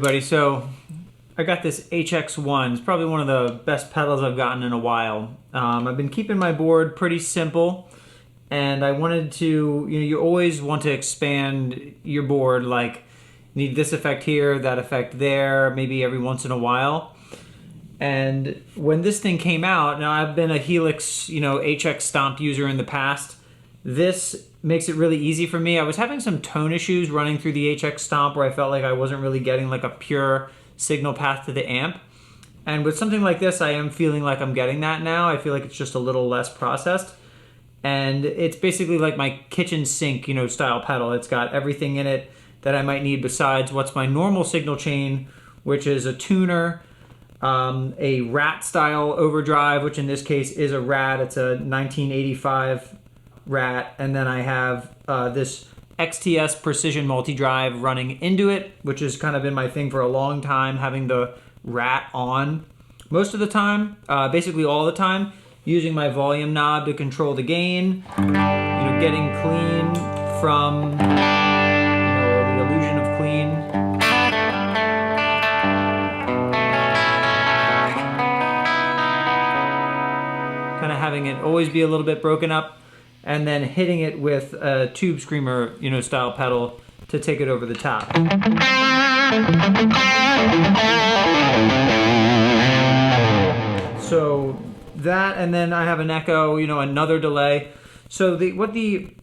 everybody. So I got this HX1. It's probably one of the best pedals I've gotten in a while. I've been keeping my board pretty simple, and I wanted to, you always want to expand your board, like need this effect here, that effect there, maybe every once in a while. And when this thing came out, now I've been a Helix, HX Stomp user in the past. This makes it really easy for me. I was having some tone issues running through the HX Stomp where I felt like I wasn't really getting like a pure signal path to the amp. And with something like this, I am feeling like I'm getting that now. I feel like it's just a little less processed. And it's basically like my kitchen sink, style pedal. It's got everything in it that I might need besides what's my normal signal chain, which is a tuner, a Rat style overdrive, which in this case is a Rat. It's a 1985 Rat, and then I have this XTS Precision Multi-Drive running into it, which has kind of been my thing for a long time, having the Rat on most of the time, basically all the time, using my volume knob to control the gain, getting clean from the illusion of clean. Kind of having it always be a little bit broken up, and then hitting it with a Tube Screamer, style pedal to take it over the top. So that, and then I have an echo, another delay. So what the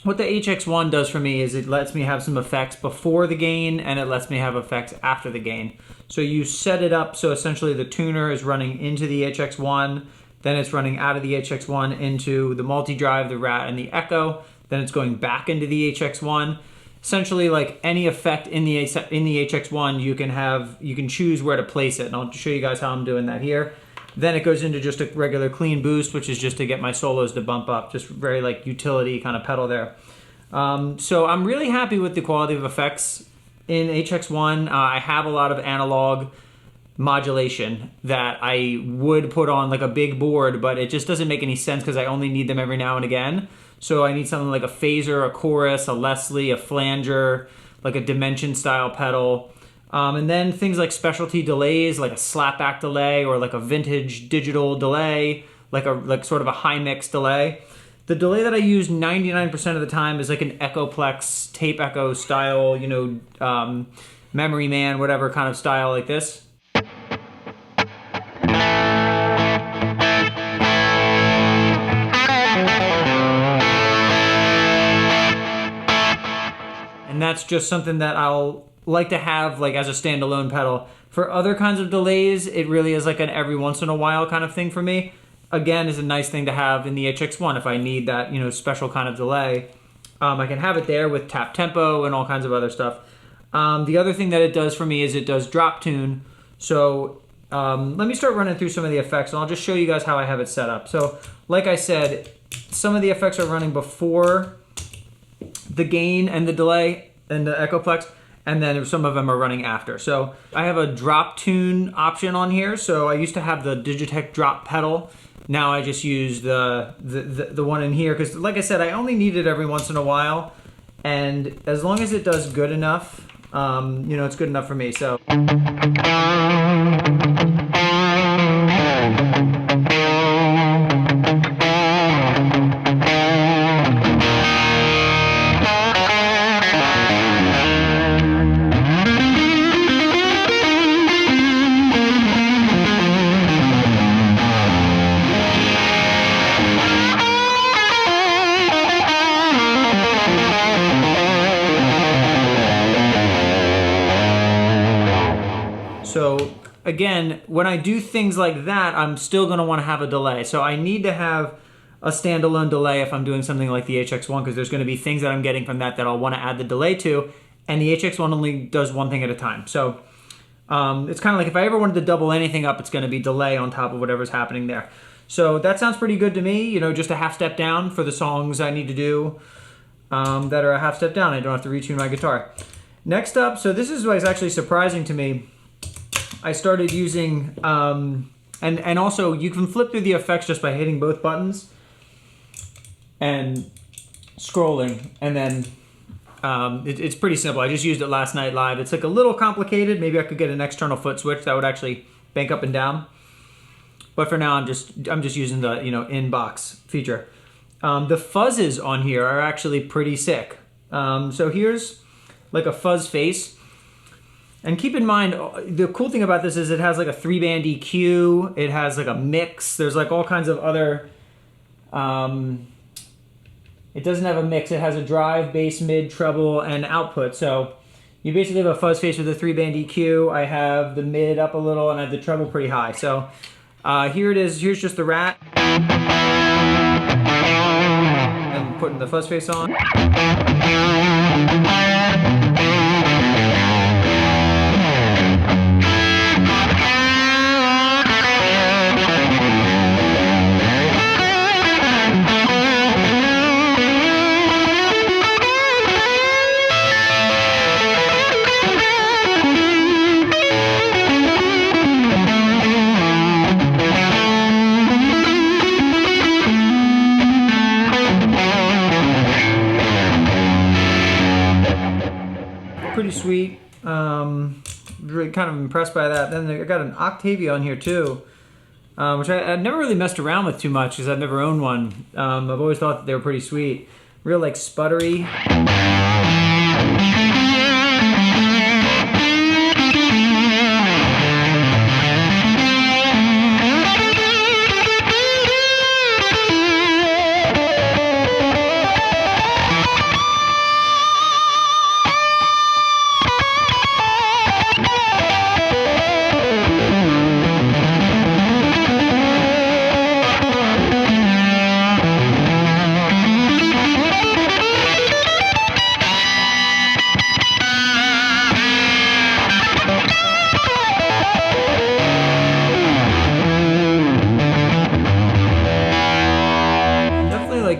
HX1 does for me is it lets me have some effects before the gain, and it lets me have effects after the gain. So you set it up so essentially the tuner is running into the HX1, then it's running out of the HX1 into the multi-drive, the Rat, and the echo. Then it's going back into the HX1. Essentially, like any effect in the HX1, you can choose where to place it. And I'll show you guys how I'm doing that here. Then it goes into just a regular clean boost, which is just to get my solos to bump up. Just very like utility kind of pedal there. So I'm really happy with the quality of effects in HX1. I have a lot of analog modulation that I would put on like a big board, but it just doesn't make any sense because I only need them every now and again. So I need something like a phaser, a chorus, a Leslie, a flanger, like a dimension style pedal. And then things like specialty delays, like a slapback delay or like a vintage digital delay, like sort of a high mix delay. The delay that I use 99% of the time is like an Echoplex tape echo style, Memory Man, whatever kind of style like this. And that's just something that I'll like to have like as a standalone pedal. For other kinds of delays, it really is like an every once in a while kind of thing for me. Again, is a nice thing to have in the HX1 if I need that, special kind of delay. I can have it there with tap tempo and all kinds of other stuff. The other thing that it does for me is it does drop tune. So let me start running through some of the effects, and I'll just show you guys how I have it set up. So like I said, some of the effects are running before the gain and the delay and the Echoplex, and then some of them are running after. So I have a drop tune option on here. So I used to have the Digitech drop pedal. Now I just use the one in here because, like I said, I only need it every once in a while, and as long as it does good enough, it's good enough for me. So. So again, when I do things like that, I'm still going to want to have a delay. So I need to have a standalone delay if I'm doing something like the HX1, because there's going to be things that I'm getting from that I'll want to add the delay to, and the HX1 only does one thing at a time. So it's kind of like if I ever wanted to double anything up, it's going to be delay on top of whatever's happening there. So that sounds pretty good to me, just a half step down for the songs I need to do that are a half step down. I don't have to retune my guitar. Next up, so this is what's actually surprising to me. I started using, and also you can flip through the effects just by hitting both buttons and scrolling, and then It's pretty simple. I just used it last night live. It's like a little complicated. Maybe I could get an external foot switch that would actually bank up and down. But for now, I'm just using the in-box feature. The fuzzes on here are actually pretty sick. So here's like a fuzz face. And keep in mind, the cool thing about this is it has like a 3-band EQ. It has like a mix. There's like all kinds of other... it doesn't have a mix. It has a drive, bass, mid, treble, and output. So you basically have a fuzz face with a 3-band EQ. I have the mid up a little, and I have the treble pretty high. So here it is. Here's just the Rat. And putting the fuzz face on. Pretty sweet. Really kind of impressed by that. Then I got an Octavia on here too, which I've never really messed around with too much because I've never owned one. I've always thought that they were pretty sweet. Real like sputtery.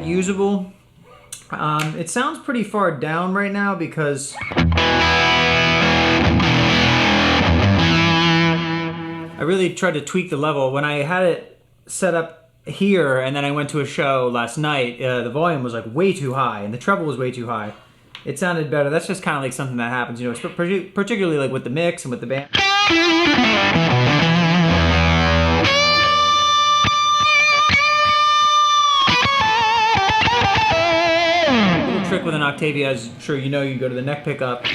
Usable. It sounds pretty far down right now because I really tried to tweak the level. When I had it set up here and then I went to a show last night, the volume was like way too high and the treble was way too high. It sounded better. That's just kind of like something that happens, particularly like with the mix and with the band. Trick with an Octavia, as I'm sure you know, you go to the neck pickup.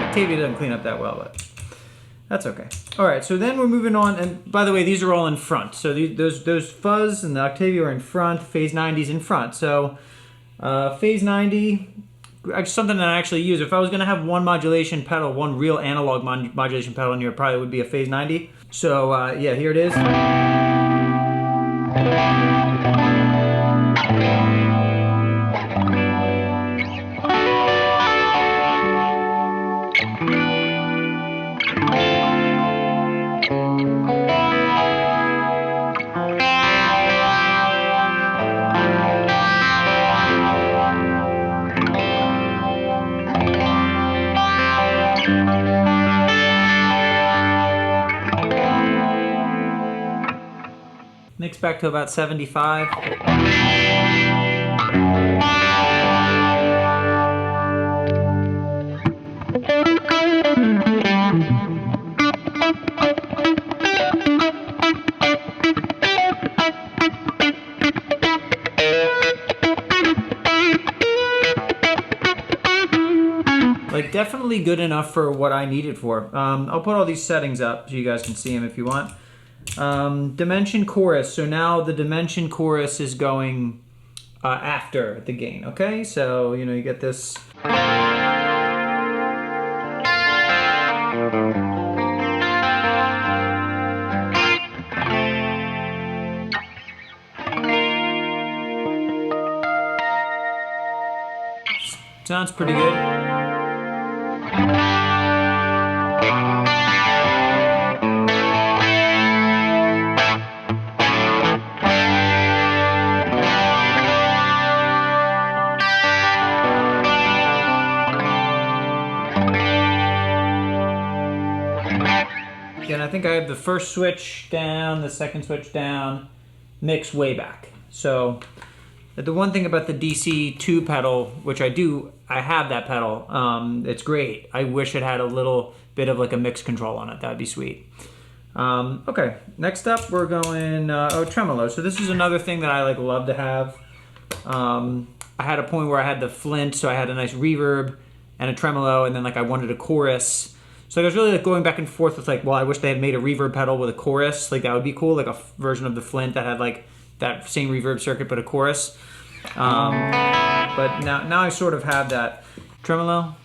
Octavia doesn't clean up that well, but that's okay. All right, so then we're moving on, and by the way, these are all in front. So those fuzz and the Octavia are in front, phase 90's in front. So phase 90, something that I actually use. If I was gonna have one modulation pedal, one real analog modulation pedal in here, it probably would be a phase 90. So yeah, here it is. Mix back to about 75. Like definitely good enough for what I need it for. I'll put all these settings up so you guys can see them if you want. Dimension chorus. So now the dimension chorus is going after the gain. Okay, so you get this. Sounds pretty good. and I think I have the first switch down, the second switch down, mix way back. So the one thing about the DC2 pedal, which I have that pedal, it's great. I wish it had a little bit of like a mix control on it. That'd be sweet. Okay, next up we're going, tremolo. So this is another thing that I like love to have. I had a point where I had the Flint, so I had a nice reverb and a tremolo, and then like I wanted a chorus. So I was really like going back and forth with like, well, I wish they had made a reverb pedal with a chorus. Like that would be cool, like a version of the Flint that had like that same reverb circuit but a chorus. But now I sort of have that tremolo.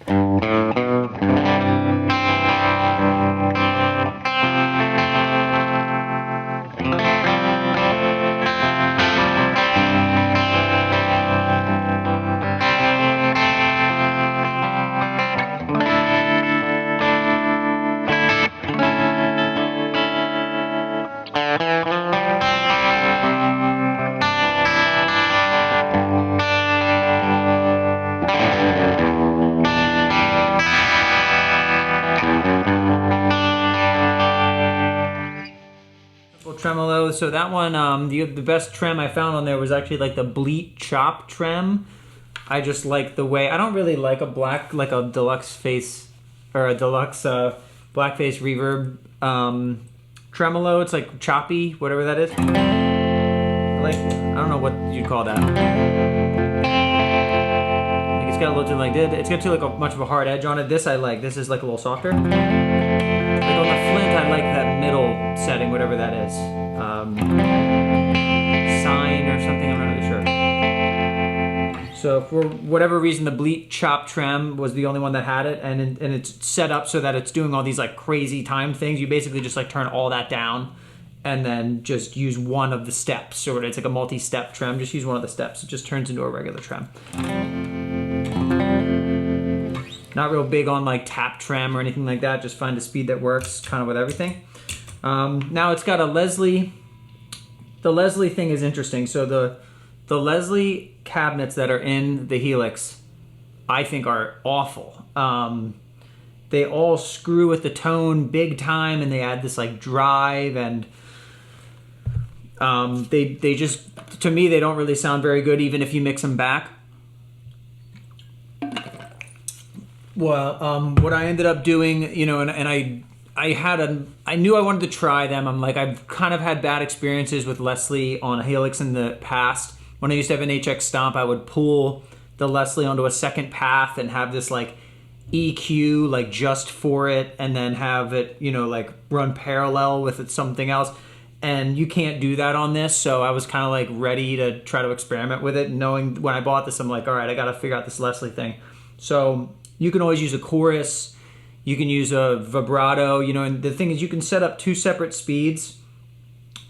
Tremolo. So that one, the best trem I found on there was actually like the Bleat Chop trem. I just like the way, I don't really like a deluxe face or a deluxe black face reverb tremolo. It's like choppy, whatever that is. I don't know what you'd call that. Like it's got a little like it's got too like much of a hard edge on it. This I like. This is like a little softer. Like on the Flint, I like that middle setting, whatever that is. Sign or something, I'm not really sure. So for whatever reason, the Bleat Chop trem was the only one that had it, and it's set up so that it's doing all these like crazy time things. You basically just like turn all that down and then just use one of the steps. Sort of, it's like a multi-step trem. Just use one of the steps. It just turns into a regular trem. Not real big on like tap trem or anything like that. Just find a speed that works kind of with everything. Now it's got a Leslie. The Leslie thing is interesting. So the Leslie cabinets that are in the Helix, I think are awful. They all screw with the tone big time, and they add this like drive, and they just, to me, they don't really sound very good even if you mix them back. Well, what I ended up doing, you know, and I knew I wanted to try them. I'm like, I've kind of had bad experiences with Leslie on a Helix in the past. When I used to have an HX Stomp, I would pull the Leslie onto a second path and have this like EQ like just for it, and then have it, you know, like run parallel with something else. And you can't do that on this, so I was kind of like ready to try to experiment with it. Knowing when I bought this, I'm like, all right, I got to figure out this Leslie thing. So you can always use a chorus. You can use a vibrato, you know, and the thing is you can set up two separate speeds.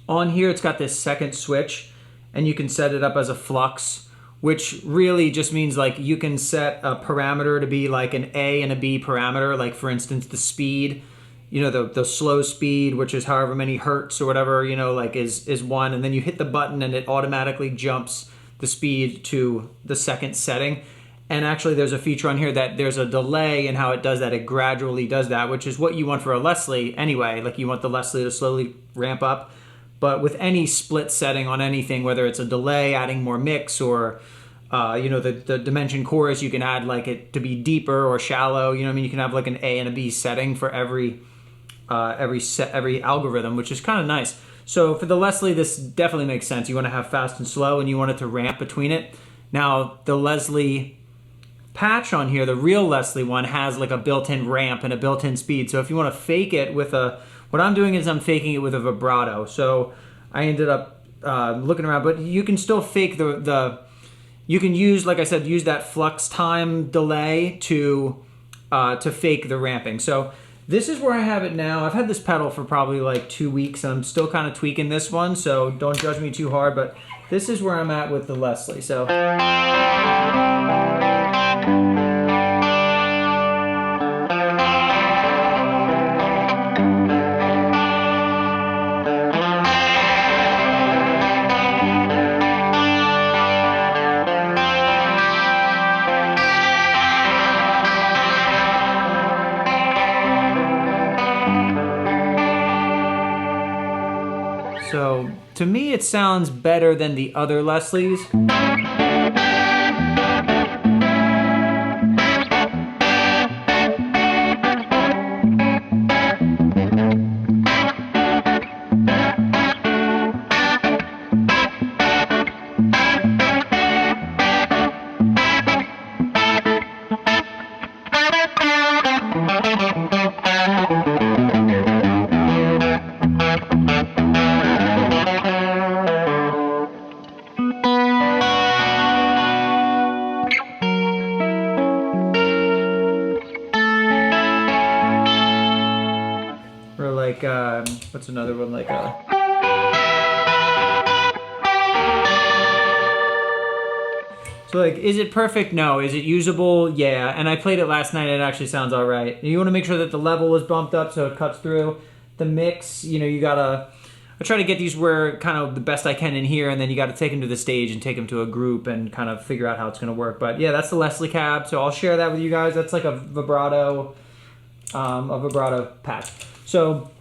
On here, it's got this second switch, and you can set it up as a flux, which really just means like you can set a parameter to be like an A and a B parameter. Like for instance, the speed, you know, the slow speed, which is however many hertz or whatever, you know, like is one, and then you hit the button and it automatically jumps the speed to the second setting. And actually there's a feature on here that there's a delay in how it does that. It gradually does that, which is what you want for a Leslie anyway. Like you want the Leslie to slowly ramp up. But with any split setting on anything, whether it's a delay, adding more mix, or you know, the dimension chorus, you can add like it to be deeper or shallow. You know what I mean? You can have like an A and a B setting for every algorithm, which is kind of nice. So for the Leslie, this definitely makes sense. You want to have fast and slow, and you want it to ramp between it. Now the Leslie patch on here, the real Leslie one, has like a built-in ramp and a built-in speed. So if you want to fake it with what I'm doing is I'm faking it with a vibrato. So I ended up looking around, but you can still fake you can use, like I said, use that flux time delay to fake the ramping. So this is where I have it now. I've had this pedal for probably like 2 weeks, and I'm still kind of tweaking this one, so don't judge me too hard, but this is where I'm at with the Leslie. So So to me, it sounds better than the other Leslies. Or like, what's another one? Like so like, is it perfect? No. Is it usable? Yeah. And I played it last night and it actually sounds all right. You want to make sure that the level is bumped up so it cuts through. The mix, you know, you gotta, I try to get these where kind of the best I can in here, and then you gotta take them to the stage and take them to a group and kind of figure out how it's gonna work. But yeah, that's the Leslie cab. So I'll share that with you guys. That's like a vibrato patch. So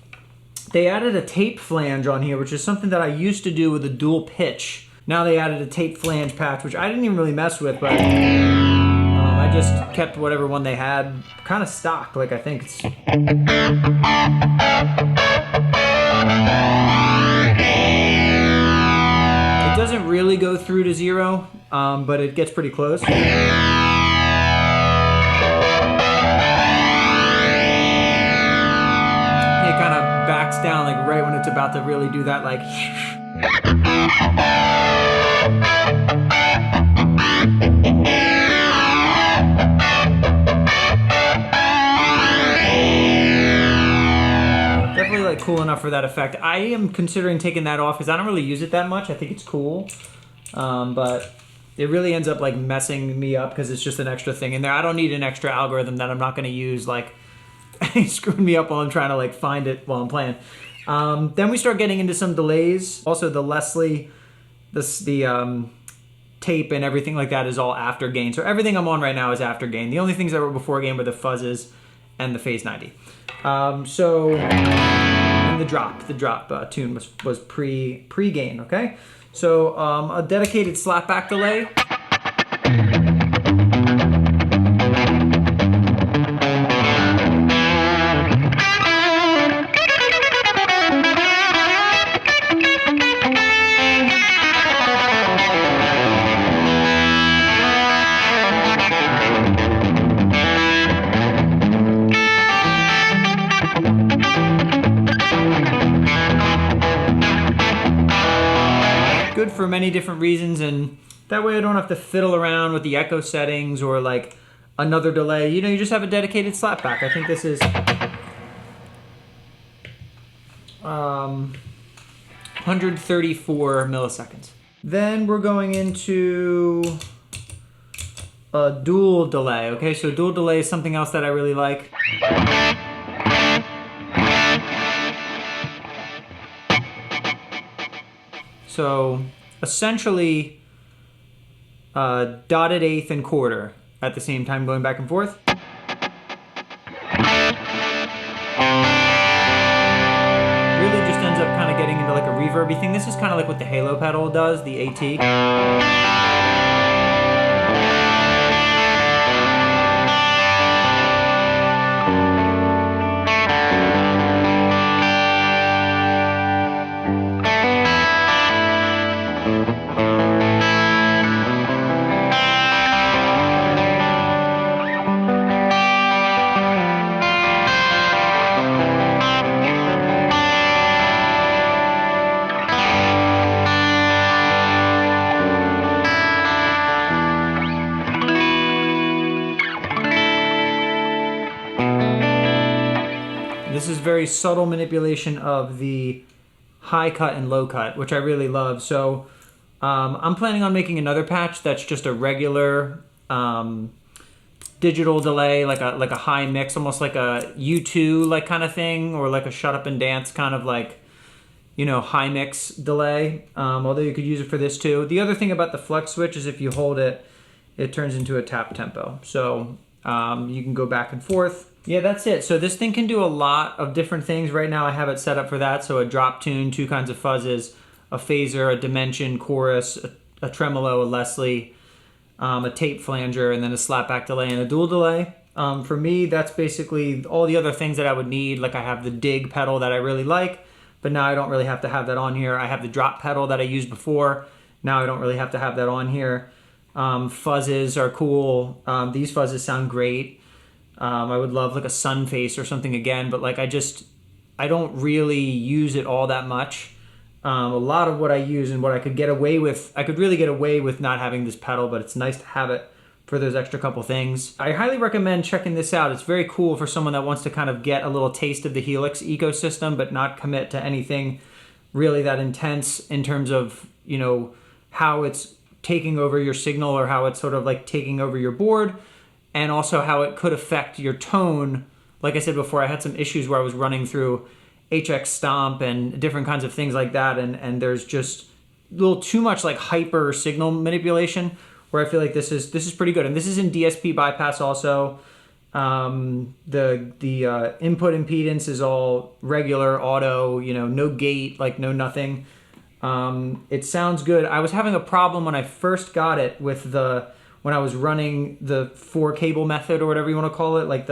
they added a tape flange on here, which is something that I used to do with a dual pitch. Now they added a tape flange patch, which I didn't even really mess with, but I just kept whatever one they had kind of stock. Like, I think it's... It doesn't really go through to 0, but it gets pretty close. Backs down like right when it's about to really do that, like definitely like cool enough for that effect. I am considering taking that off because I don't really use it that much. I think it's cool, but it really ends up like messing me up because it's just an extra thing in there. I don't need an extra algorithm that I'm not going to use. Like, he screwed me up while I'm trying to like find it while I'm playing. Then we start getting into some delays. Also, the Leslie, the tape and everything like that is all after gain. So everything I'm on right now is after gain. The only things that were before gain were the fuzzes and the phase 90. And the drop tune was pre-gain. Okay, so a dedicated slapback delay. Good for many different reasons, and that way I don't have to fiddle around with the echo settings or like another delay. You know, you just have a dedicated slapback. I think this is 134 milliseconds. Then we're going into a dual delay. Okay, so dual delay is something else that I really like. So essentially dotted eighth and quarter at the same time going back and forth. Really just ends up kind of getting into like a reverby thing. This is kind of like what the Halo pedal does, the AT. This is very subtle manipulation of the high cut and low cut, which I really love. So I'm planning on making another patch that's just a regular digital delay, like a high mix, almost like a U2 like kind of thing, or like a shut up and dance kind of like, you know, high mix delay. Although you could use it for this too. The other thing about the Flux switch is if you hold it, it turns into a tap tempo. So you can go back and forth. Yeah, that's it. So this thing can do a lot of different things. Right now I have it set up for that. So a drop tune, 2 kinds of fuzzes, a phaser, a dimension, chorus, a tremolo, a Leslie, a tape flanger, and then a slapback delay and a dual delay. For me, that's basically all the other things that I would need. Like I have the dig pedal that I really like, but now I don't really have to have that on here. I have the drop pedal that I used before. Now I don't really have to have that on here. Fuzzes are cool. These fuzzes sound great. I would love like a sun face or something again, but like I don't really use it all that much. A lot of what I use and what I could get away with, I could really get away with not having this pedal, but it's nice to have it for those extra couple things. I highly recommend checking this out. It's very cool for someone that wants to kind of get a little taste of the Helix ecosystem, but not commit to anything really that intense in terms of, you know, how it's taking over your signal or how it's sort of like taking over your board, and also how it could affect your tone. Like I said before, I had some issues where I was running through HX Stomp and different kinds of things like that, and there's just a little too much like hyper signal manipulation, where I feel like this is pretty good. And this is in DSP bypass also. The input impedance is all regular auto, you know, no gate, like no nothing. It sounds good. I was having a problem when I first got it with when I was running the 4 cable method or whatever you want to call it, like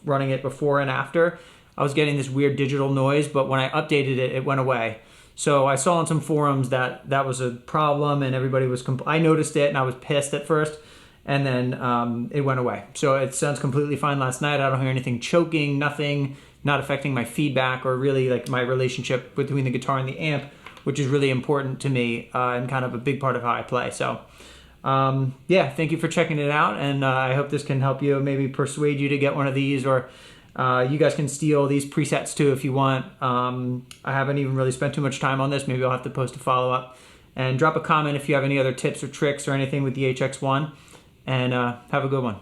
running it before and after. I was getting this weird digital noise, but when I updated it, it went away. So I saw on some forums that that was a problem, and everybody was I noticed it, and I was pissed at first, and then it went away. So it sounds completely fine last night. I don't hear anything choking, nothing, not affecting my feedback or really like my relationship between the guitar and the amp, which is really important to me and kind of a big part of how I play. So yeah, thank you for checking it out, and I hope this can help you, maybe persuade you to get one of these, or you guys can steal these presets too if you want. I haven't even really spent too much time on this. Maybe I'll have to post a follow-up. And drop a comment if you have any other tips or tricks or anything with the HX1. And have a good one.